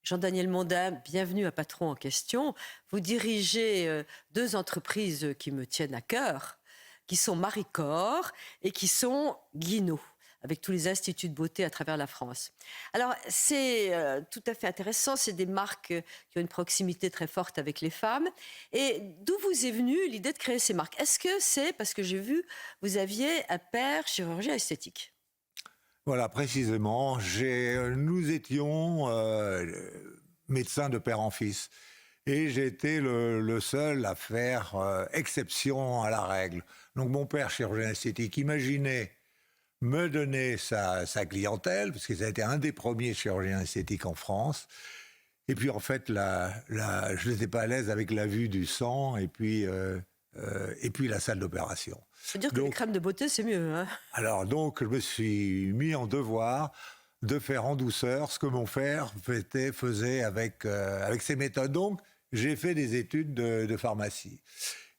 Jean-Daniel Mondain, bienvenue à Patron en question. Vous dirigez deux entreprises qui me tiennent à cœur, qui sont Maricor et qui sont Guinaud, avec tous les instituts de beauté à travers la France. Alors, c'est tout à fait intéressant. C'est des marques qui ont une proximité très forte avec les femmes. Et d'où vous est venue l'idée de créer ces marques? Est-ce que c'est parce que j'ai vu, vous aviez un père chirurgien esthétique? Voilà, précisément. Nous étions médecins de père en fils. Et j'ai été le seul à faire exception à la règle. Donc mon père, chirurgien esthétique, imaginait me donner sa clientèle, parce que ça a été un des premiers chirurgiens esthétiques en France. Et puis en fait, je n'étais pas à l'aise avec la vue du sang et puis la salle d'opération. Je veux dire que les crèmes de beauté, c'est mieux, hein? Alors donc, je me suis mis en devoir de faire en douceur ce que mon père faisait avec ses méthodes. Donc, j'ai fait des études de pharmacie.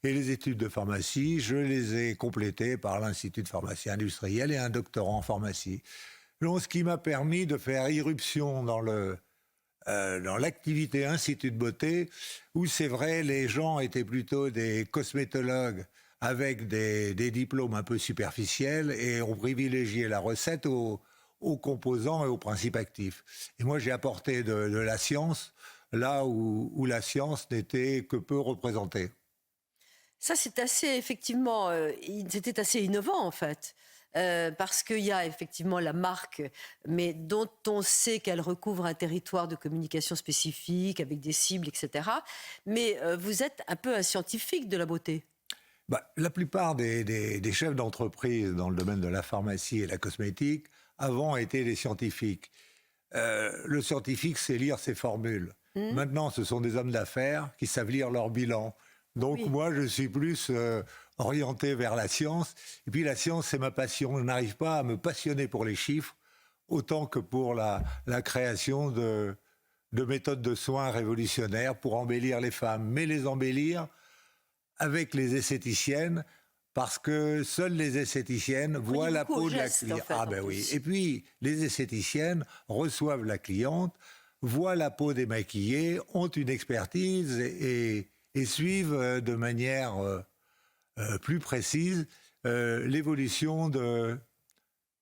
Et les études de pharmacie, je les ai complétées par l'Institut de pharmacie industrielle et un doctorat en pharmacie. Donc, ce qui m'a permis de faire irruption dans l'activité Institut de beauté, où c'est vrai, les gens étaient plutôt des cosmétologues avec des diplômes un peu superficiels et on privilégiait la recette aux composants et aux principes actifs. Et moi, j'ai apporté de la science là où la science n'était que peu représentée. Ça, c'est assez, effectivement, c'était assez innovant, en fait. Parce qu'il y a effectivement la marque, mais dont on sait qu'elle recouvre un territoire de communication spécifique, avec des cibles, etc. Mais vous êtes un peu un scientifique de la beauté. La plupart des chefs d'entreprise dans le domaine de la pharmacie et la cosmétique avant étaient des scientifiques. Le scientifique sait lire ses formules. Maintenant, ce sont des hommes d'affaires qui savent lire leur bilan. Donc oui. Moi, je suis plus orienté vers la science. Et puis la science, c'est ma passion. Je n'arrive pas à me passionner pour les chiffres autant que pour la création de méthodes de soins révolutionnaires pour embellir les femmes. Mais les embellir avec les esthéticiennes, parce que seules les esthéticiennes voient la peau de la cliente. Ah ben oui. Et puis, les esthéticiennes reçoivent la cliente, voient la peau démaquillée, ont une expertise et suivent de manière plus précise l'évolution de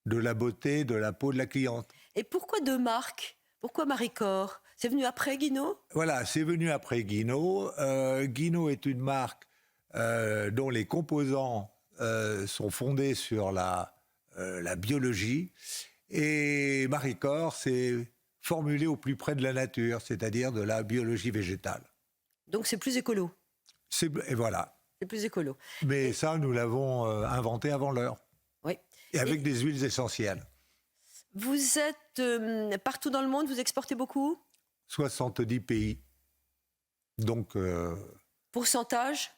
la beauté de la peau de la cliente. Et pourquoi deux marques? Pourquoi Maricor? C'est venu après Guinaud? Voilà, c'est venu après Guinaud. Guinaud est une marque dont les composants sont fondés sur la biologie. Et Maricor, c'est formulé au plus près de la nature, c'est-à-dire de la biologie végétale. Donc c'est plus écolo. Et voilà. C'est plus écolo. Mais ça, nous l'avons inventé avant l'heure. Oui. Et avec des huiles essentielles. Vous êtes partout dans le monde, vous exportez beaucoup? 70 pays. Donc... pourcentage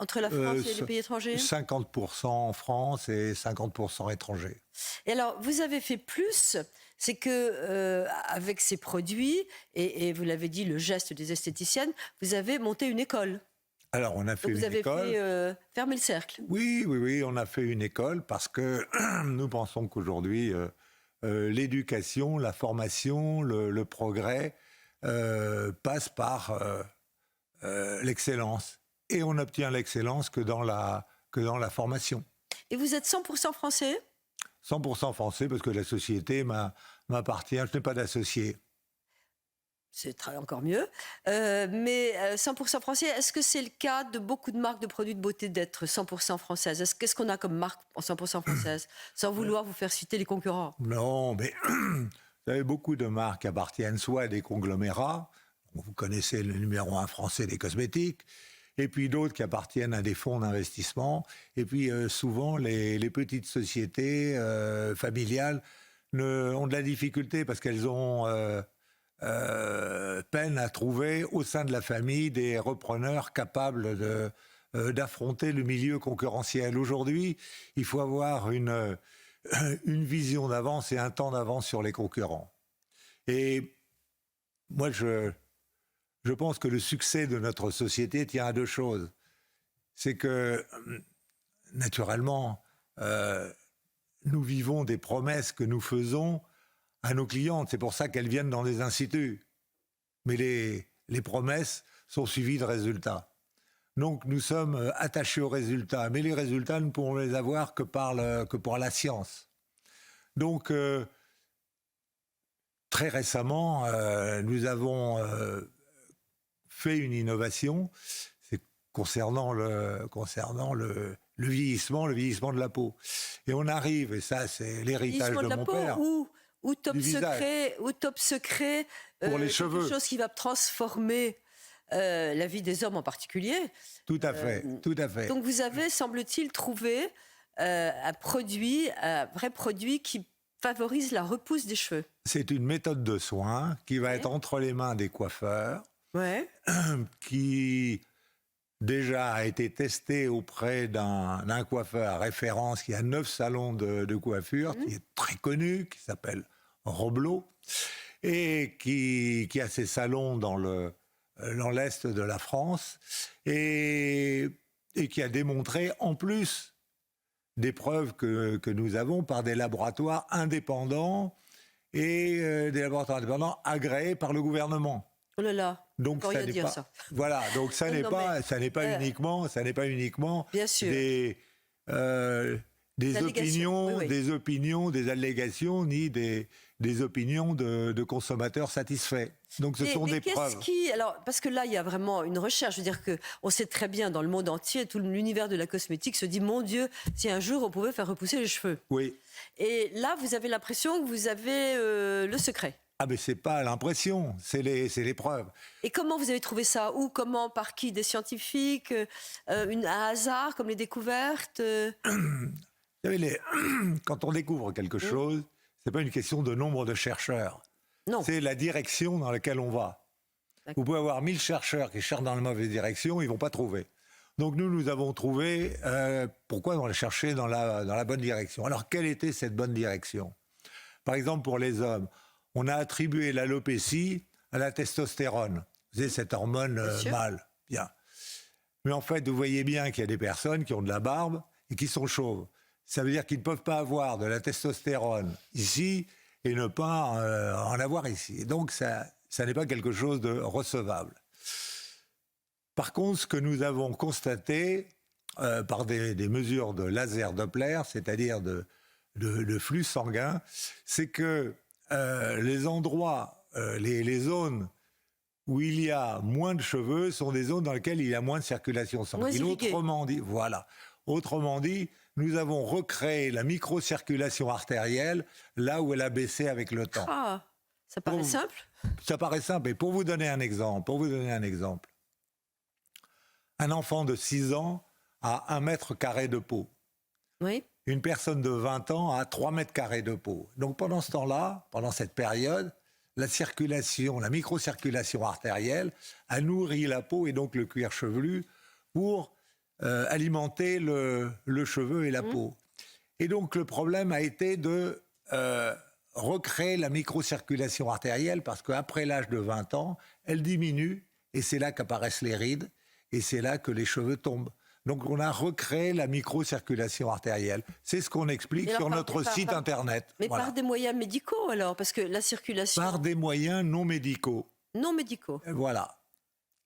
entre la France et les pays étrangers? 50% en France et 50% étrangers. Et alors, vous avez fait plus, c'est que avec ces produits, et vous l'avez dit, le geste des esthéticiennes, vous avez monté une école. Alors, on a fait une école. Vous avez fait fermer le cercle. Oui, on a fait une école parce que nous pensons qu'aujourd'hui, l'éducation, la formation, le progrès passe par l'excellence. Et on n'obtient l'excellence que dans la formation. Et vous êtes 100% français? 100% français parce que la société m'appartient. Je n'ai pas d'associé. C'est encore mieux. Mais 100% français, est-ce que c'est le cas de beaucoup de marques de produits de beauté d'être 100% françaises? Qu'est-ce qu'on a comme marque en 100% française? Sans vouloir vous faire citer les concurrents. Non, mais vous savez, beaucoup de marques appartiennent soit à des conglomérats, vous connaissez le numéro 1 français des cosmétiques, et puis d'autres qui appartiennent à des fonds d'investissement. Et puis souvent, les petites sociétés familiales ont de la difficulté parce qu'elles ont peine à trouver au sein de la famille des repreneurs capables d'affronter le milieu concurrentiel. Aujourd'hui, il faut avoir une vision d'avance et un temps d'avance sur les concurrents. Et moi, je pense que le succès de notre société tient à deux choses. C'est que, naturellement, nous vivons des promesses que nous faisons à nos clientes. C'est pour ça qu'elles viennent dans des instituts. mais les promesses sont suivies de résultats. Donc nous sommes attachés aux résultats, mais les résultats, nous ne pourrons les avoir que par la science. Donc très récemment, nous avons fait une innovation, c'est concernant le vieillissement de la peau. Et on arrive, et ça c'est l'héritage de mon père. Ou top secret, pour les quelque cheveux. chose qui va transformer la vie des hommes en particulier. Tout à fait, tout à fait. Donc vous avez, semble-t-il, trouvé un vrai produit qui favorise la repousse des cheveux. C'est une méthode de soin qui va être entre les mains des coiffeurs, qui déjà a été testée auprès d'un coiffeur à référence qui a 9 salons de coiffure, qui est très connu, qui s'appelle Roblot, et qui a ses salons dans l'est de la France, et qui a démontré, en plus des preuves que nous avons par des laboratoires indépendants et des laboratoires indépendants agréés par le gouvernement. Oh là là, donc ça n'est pas, ça. Voilà, donc ça n'est pas uniquement bien sûr. des opinions, des allégations, ni des opinions de consommateurs satisfaits. Donc ce sont des preuves. Alors, parce que là, il y a vraiment une recherche. Je veux dire qu'on sait très bien, dans le monde entier, tout l'univers de la cosmétique se dit, mon Dieu, si un jour on pouvait faire repousser les cheveux. Oui. Et là, vous avez l'impression que vous avez le secret. Ah mais c'est pas l'impression, c'est les preuves. Et comment vous avez trouvé ça? Où, comment, par qui? Des scientifiques? Un hasard, comme les découvertes? Vous savez, quand on découvre quelque chose, c'est pas une question de nombre de chercheurs. Non. C'est la direction dans laquelle on va. Vous pouvez avoir 1000 chercheurs qui cherchent dans la mauvaise direction, ils vont pas trouver. Donc nous avons trouvé pourquoi on allait chercher dans la bonne direction. Alors quelle était cette bonne direction? Par exemple pour les hommes, on a attribué l'alopécie à la testostérone. Vous savez, cette hormone mâle. Bien. Mais en fait, vous voyez bien qu'il y a des personnes qui ont de la barbe et qui sont chauves. Ça veut dire qu'ils ne peuvent pas avoir de la testostérone ici et ne pas en avoir ici. Et donc, ça n'est pas quelque chose de recevable. Par contre, ce que nous avons constaté par des mesures de laser Doppler, c'est-à-dire de flux sanguin, c'est que les endroits, les zones où il y a moins de cheveux sont des zones dans lesquelles il y a moins de circulation sanguine. Autrement dit, nous avons recréé la microcirculation artérielle là où elle a baissé avec le temps. Ah, ça paraît simple. Ça paraît simple. Et pour vous donner un exemple, un enfant de 6 ans a 1 mètre carré de peau. Oui. Une personne de 20 ans a 3 mètres carrés de peau. Donc pendant ce temps-là, pendant cette période, la microcirculation artérielle a nourri la peau et donc le cuir chevelu pour alimenter le cheveu et la peau. Et donc le problème a été de recréer la microcirculation artérielle parce qu'après l'âge de 20 ans, elle diminue et c'est là qu'apparaissent les rides et c'est là que les cheveux tombent. Donc on a recréé la microcirculation artérielle. C'est ce qu'on explique sur notre site internet. Mais voilà. Par des moyens médicaux alors? Parce que la circulation... Par des moyens non médicaux. Non médicaux. Voilà.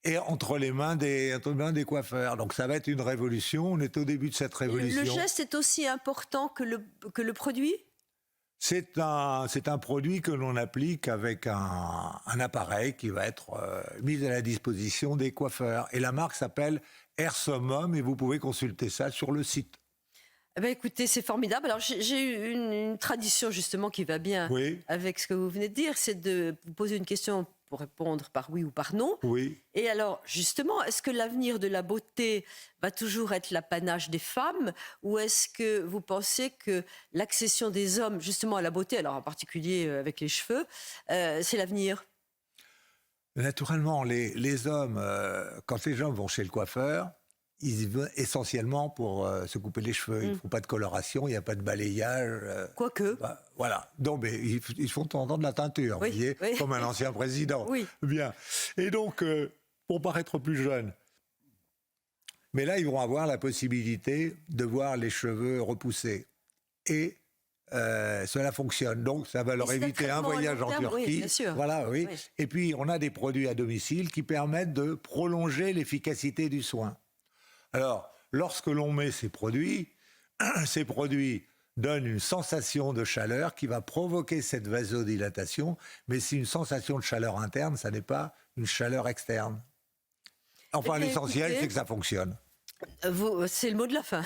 Et entre les mains des coiffeurs. Donc ça va être une révolution. On est au début de cette révolution. Le geste est aussi important que le produit? C'est un produit que l'on applique avec un appareil qui va être mis à la disposition des coiffeurs. Et la marque s'appelle Air Summum et vous pouvez consulter ça sur le site. Eh bien, écoutez, c'est formidable. Alors, j'ai une tradition justement qui va bien avec ce que vous venez de dire, c'est de vous poser une question pour répondre par oui ou par non. Oui. Et alors, justement, est-ce que l'avenir de la beauté va toujours être l'apanage des femmes ou est-ce que vous pensez que l'accession des hommes justement à la beauté, alors en particulier avec les cheveux, c'est l'avenir? Naturellement, les hommes, quand les gens vont chez le coiffeur, ils y vont essentiellement pour se couper les cheveux. Ils ne font pas de coloration, il n'y a pas de balayage. Quoique. Voilà. Donc, mais ils font de temps en temps de la teinture, vous voyez, comme un ancien président. Oui. Bien. Et donc, pour paraître plus jeune. Mais là, ils vont avoir la possibilité de voir les cheveux repoussés. Et cela fonctionne. Donc, ça va leur c'est un éviter un traitement à voyage long en terme, oui, Turquie. bien sûr. Voilà, oui. Oui. Et puis, on a des produits à domicile qui permettent de prolonger l'efficacité du soin. Alors, lorsque l'on met ces produits donnent une sensation de chaleur qui va provoquer cette vasodilatation, mais c'est une sensation de chaleur interne, ça n'est pas une chaleur externe. Enfin, Eh bien, l'essentiel, écoutez, c'est que ça fonctionne. C'est le mot de la fin.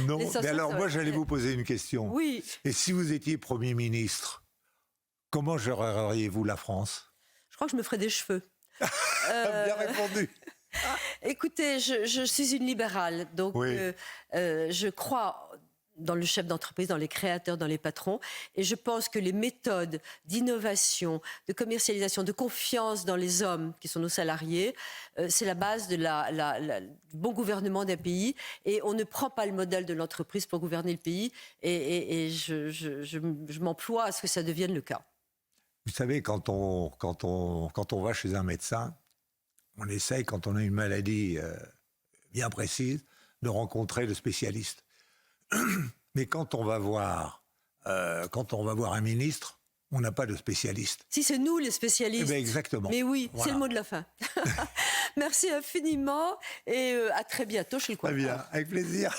Non, L'essentiel, mais alors ça moi, va. j'allais vous poser une question. Oui, Et si vous étiez Premier ministre, comment géreriez-vous la France? je crois que je me ferai des cheveux. Bien répondu. Écoutez, je suis une libérale, donc Oui. je crois dans le chef d'entreprise, dans les créateurs, dans les patrons, et je pense que les méthodes d'innovation, de commercialisation, de confiance dans les hommes qui sont nos salariés, c'est la base de du bon gouvernement d'un pays, et on ne prend pas le modèle de l'entreprise pour gouverner le pays, et je m'emploie à ce que ça devienne le cas. Vous savez, quand on va chez un médecin, on essaye, quand on a une maladie bien précise, de rencontrer le spécialiste. Mais quand on va voir un ministre, on n'a pas de spécialiste. Si c'est nous les Eh spécialistes. bien, exactement. Mais oui, Voilà. c'est le mot de la fin. Merci infiniment et à très bientôt chez le Très coiffeur. bien, avec plaisir.